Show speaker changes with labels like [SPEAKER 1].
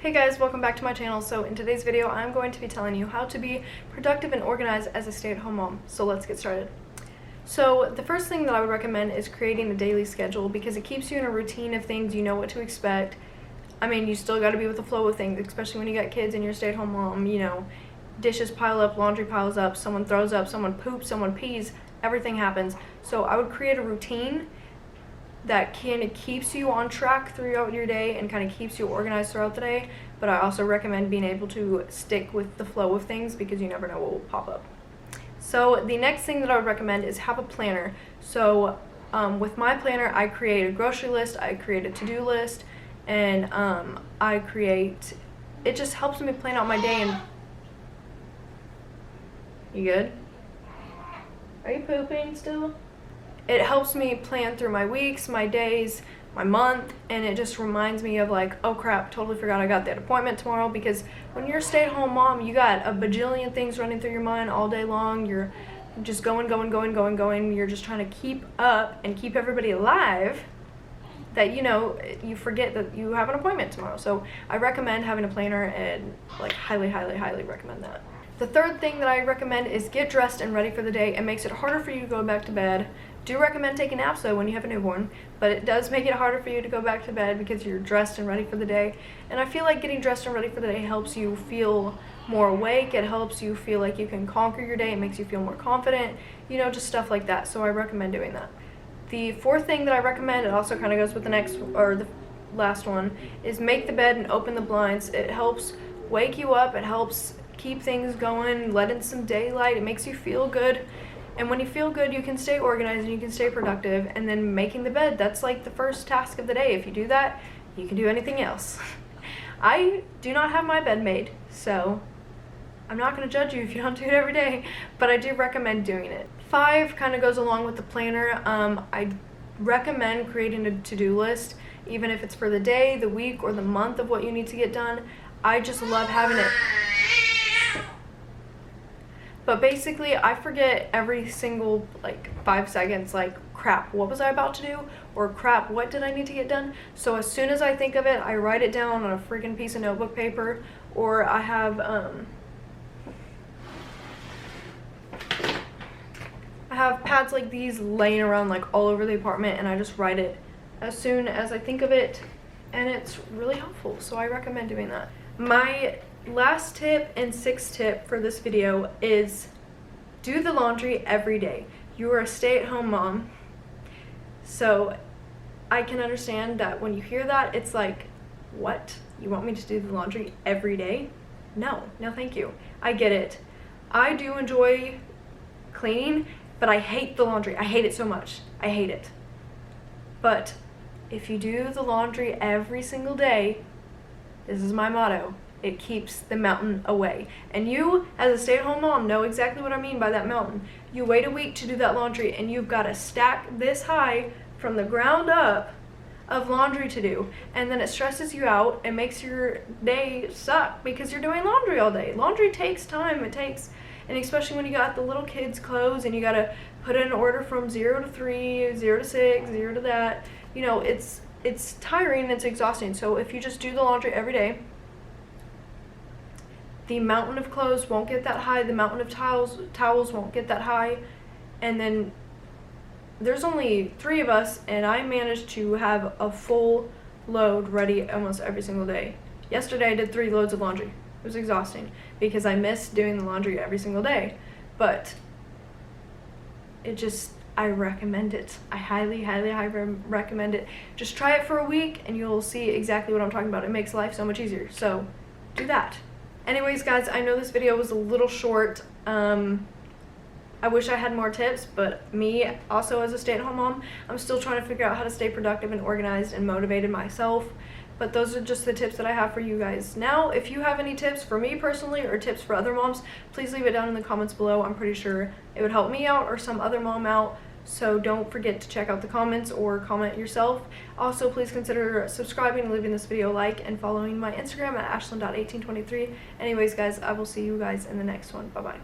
[SPEAKER 1] Hey guys, welcome back to my channel. So in today's video, I'm going to be telling you how to be productive and organized as a stay-at-home mom. So let's get started. So the first thing that I would recommend is creating a daily schedule because it keeps you in a routine of things. You know what to expect. I mean, you still got to be with the flow of things, especially when you got kids and you're a stay-at-home mom. You know, dishes pile up, laundry piles up, someone throws up, someone poops, someone pees, everything happens. So I would create a routine that kind of keeps you on track throughout your day and kind of keeps you organized throughout the day. But I also recommend being able to stick with the flow of things because you never know what will pop up. So the next thing that I would recommend is have a planner. So with my planner, I create a grocery list, I create a to-do list, and it just helps me plan out my day. And you good? Are you pooping still? It helps me plan through my weeks, my days, my month, and it just reminds me of like, oh crap, totally forgot I got that appointment tomorrow. Because when you're a stay-at-home mom, you got a bajillion things running through your mind all day long. You're just going. You're just trying to keep up and keep everybody alive that, you know, you forget that you have an appointment tomorrow. So I recommend having a planner and like highly recommend that. The third thing that I recommend is get dressed and ready for the day. It makes it harder for you to go back to bed. Do recommend taking naps though when you have a newborn, but it does make it harder for you to go back to bed because you're dressed and ready for the day. And I feel like getting dressed and ready for the day helps you feel more awake. It helps you feel like you can conquer your day. It makes you feel more confident, you know, just stuff like that. So I recommend doing that. The fourth thing that I recommend, it also kind of goes with the next or the last one, is make the bed and open the blinds. It helps wake you up. It helps keep things going, let in some daylight. It makes you feel good. And when you feel good, you can stay organized and you can stay productive. And then making the bed, that's like the first task of the day. If you do that, you can do anything else. I do not have my bed made, so I'm not going to judge you if you don't do it every day, but I do recommend doing it. 5 kind of goes along with the planner. I recommend creating a to-do list, even if it's for the day, the week, or the month of what you need to get done. I just love having it. But basically, I forget every single, 5 seconds, crap, what was I about to do? Or crap, what did I need to get done? So as soon as I think of it, I write it down on a freaking piece of notebook paper, or I have pads like these laying around, all over the apartment, and I just write it as soon as I think of it, and it's really helpful, so I recommend doing that. My last tip and 6th tip for this video is do the laundry every day. You are a stay-at-home mom, so I can understand that when you hear that, it's like, what? You want me to do the laundry every day? No thank you. I get it. I do enjoy cleaning, but I hate the laundry. I hate it so much. I hate it. But if you do the laundry every single day, this is my motto, it keeps the mountain away. And you, as a stay-at-home mom, know exactly what I mean by that mountain. You wait a week to do that laundry, and you've got a stack this high from the ground up of laundry to do. And then it stresses you out and makes your day suck because you're doing laundry all day. Laundry takes time. And especially when you got the little kids' clothes and you gotta put in an order from 0 to 3, 0 to 6, 0 to that. You know, it's tiring and it's exhausting. So if you just do the laundry every day, the mountain of clothes won't get that high, the mountain of towels won't get that high, and then there's only 3 of us, and I managed to have a full load ready almost every single day. Yesterday I did 3 loads of laundry. It was exhausting because I miss doing the laundry every single day, but I recommend it. I highly recommend it. Just try it for a week and you'll see exactly what I'm talking about. It makes life so much easier, so do that. Anyways, guys, I know this video was a little short. I wish I had more tips, but me, also as a stay-at-home mom, I'm still trying to figure out how to stay productive and organized and motivated myself. But those are just the tips that I have for you guys. Now, if you have any tips for me personally or tips for other moms, please leave it down in the comments below. I'm pretty sure it would help me out or some other mom out. So don't forget to check out the comments or comment yourself. Also, please consider subscribing, leaving this video a like, and following my Instagram at ashland.1823. Anyways, guys, I will see you guys in the next one. Bye-bye.